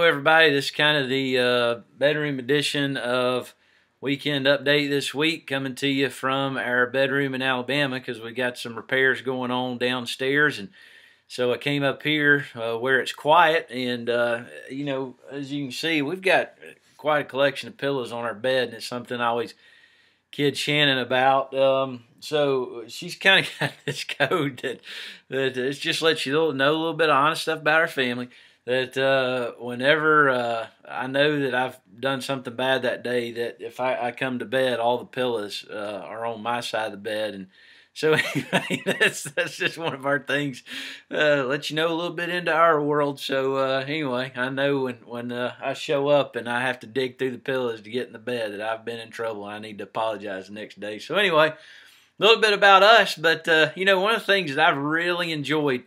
everybody. This is kind of the bedroom edition of Weekend Update this week, coming to you from our bedroom in Alabama because we got some repairs going on downstairs, and so I came up here where it's quiet. And as you can see, we've got quite a collection of pillows on our bed, and it's something I always kid Shannon about. So she's kind of got this code that it just lets you know a little bit of honest stuff about our family. That whenever I know that I've done something bad that day, that if I come to bed, all the pillows are on my side of the bed. And so anyway, that's just one of our things. Let you know a little bit into our world. So anyway, I know when I show up and I have to dig through the pillows to get in the bed that I've been in trouble. I need to apologize the next day. So anyway, a little bit about us. But one of the things that I've really enjoyed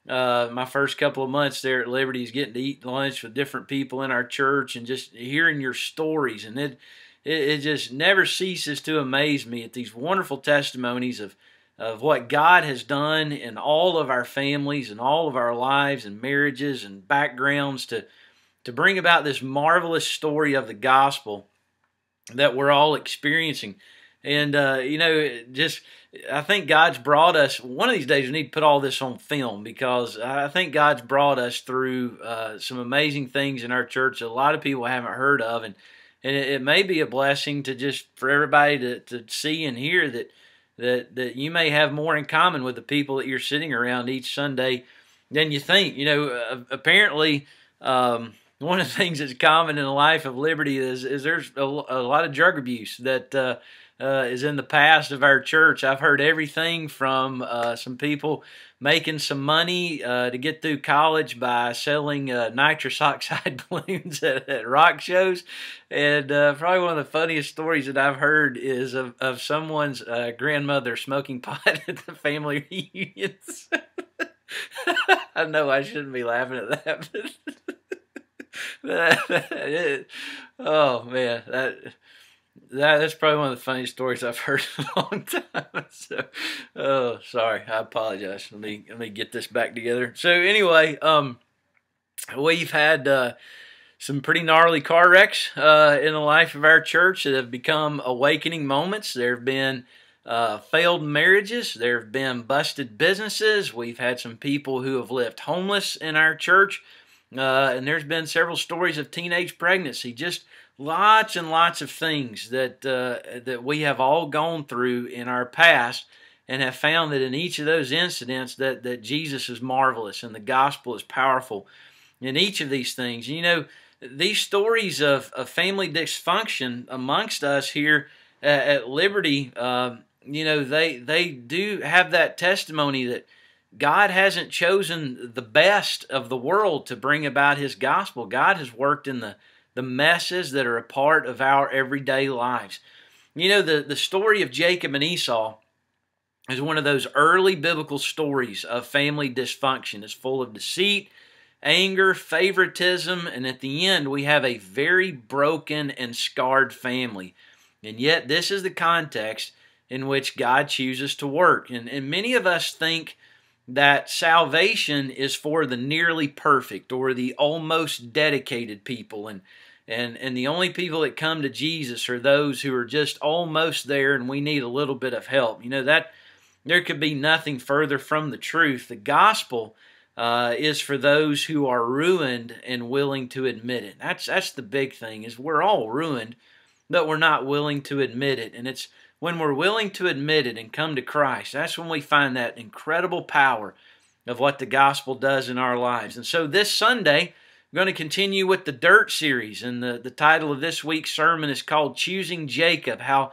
my first couple of months there at Liberty is getting to eat lunch with different people in our church and just hearing your stories. And it just never ceases to amaze me at these wonderful testimonies of what God has done in all of our families and all of our lives and marriages and backgrounds to bring about this marvelous story of the gospel that we're all experiencing. And, I think God's brought us, one of these days we need to put all this on film, because I think God's brought us through some amazing things in our church that a lot of people haven't heard of. And it may be a blessing to just for everybody to see and hear that you may have more in common with the people that you're sitting around each Sunday than you think. Apparently, one of the things that's common in the life of Liberty is there's a lot of drug abuse that is in the past of our church. I've heard everything from some people making some money to get through college by selling nitrous oxide balloons at rock shows. And probably one of the funniest stories that I've heard is of someone's grandmother smoking pot at the family reunions. I know I shouldn't be laughing at that, but oh man, that's probably one of the funniest stories I've heard in a long time. So, oh, sorry, I apologize. Let me get this back together. So anyway, we've had some pretty gnarly car wrecks in the life of our church that have become awakening moments. There have been failed marriages. There have been busted businesses. We've had some people who have left homeless in our church. And there's been several stories of teenage pregnancy. Just lots and lots of things that we have all gone through in our past, and have found that in each of those incidents that Jesus is marvelous and the gospel is powerful in each of these things. These stories of family dysfunction amongst us here at Liberty, they do have that testimony that God hasn't chosen the best of the world to bring about His gospel. God has worked in the messes that are a part of our everyday lives. The story of Jacob and Esau is one of those early biblical stories of family dysfunction. It's full of deceit, anger, favoritism, and at the end we have a very broken and scarred family. And yet this is the context in which God chooses to work. And many of us think that salvation is for the nearly perfect or the almost dedicated people, and the only people that come to Jesus are those who are just almost there and we need a little bit of help. That there could be nothing further from the truth. The gospel is for those who are ruined and willing to admit it. That's the big thing, is we're all ruined, but we're not willing to admit it. And it's when we're willing to admit it and come to Christ, that's when we find that incredible power of what the gospel does in our lives. And so this Sunday, we're going to continue with the Dirt series, and the title of this week's sermon is called Choosing Jacob, how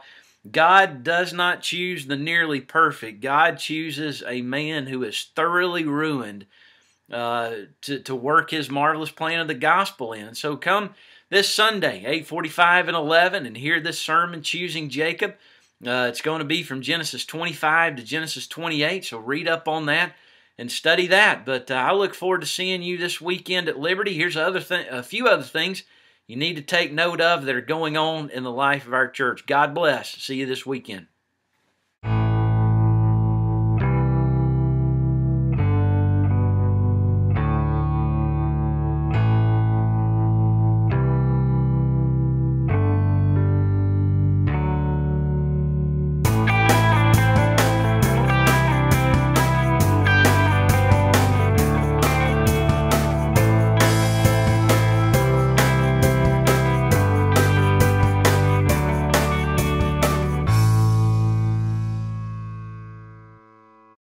God does not choose the nearly perfect. God chooses a man who is thoroughly ruined to work His marvelous plan of the gospel in. So come this Sunday, 8:45 and 11, and hear this sermon, Choosing Jacob. It's going to be from Genesis 25 to Genesis 28, so read up on that and study that. But I look forward to seeing you this weekend at Liberty. Here's a few other things you need to take note of that are going on in the life of our church. God bless. See you this weekend.